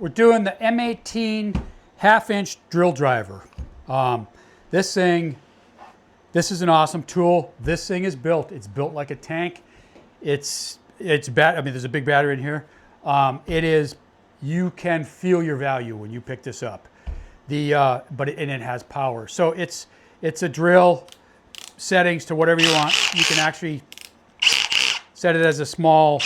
We're doing the M18 half-inch drill driver. This is an awesome tool. This thing is built. It's built like a tank. It's I mean, there's a big battery in here. You can feel your value when you pick this up. And it has power. So it's a drill. Settings to whatever you want. You can actually set it as a small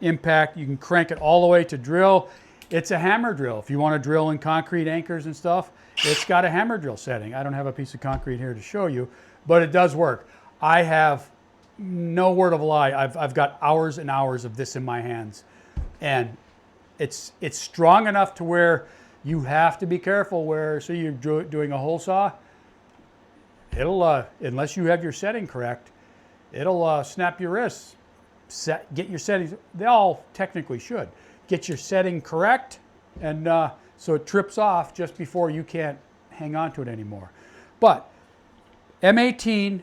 impact. You can crank it all the way to drill. It's a hammer drill. If you want to drill in concrete anchors and stuff, it's got a hammer drill setting. I don't have a piece of concrete here to show you, but it does work. I have no word of a lie. I've got hours and hours of this in my hands, and it's strong enough to where you have to be careful. So you're doing a hole saw, it'll unless you have your setting correct, it'll snap your wrists. Get your settings. They all technically should. Get your setting correct, and so it trips off just before you can't hang on to it anymore. But M18,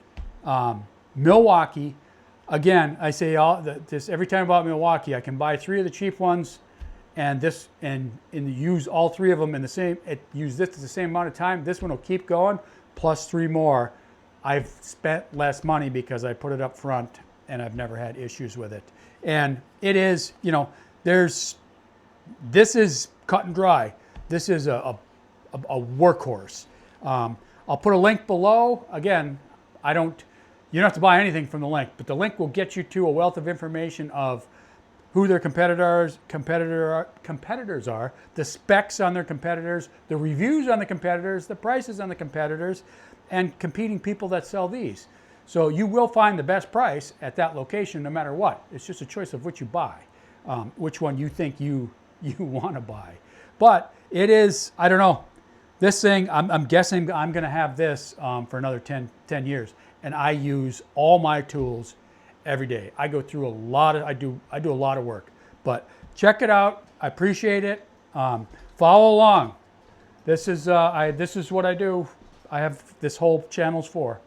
Milwaukee, again, I say this every time about Milwaukee. I can buy 3 of the cheap ones, and use all 3 of them in the same. Use this at the same amount of time. This one will keep going, plus 3 more. I've spent less money because I put it up front, and I've never had issues with it. And it is, this is cut and dry. This is a workhorse. I'll put a link below. Again, you don't have to buy anything from the link, but the link will get you to a wealth of information of who their competitors are, the specs on their competitors, the reviews on the competitors, the prices on the competitors, and competing people that sell these. So you will find the best price at that location no matter what. It's just a choice of which you buy, which one you think you want to buy. But it is, I don't know, this thing, I'm guessing I'm going to have this for another 10 years. And I use all my tools every day. I go through I do a lot of work. But check it out. I appreciate it. Follow along. This is what I do. I have this whole channel's for.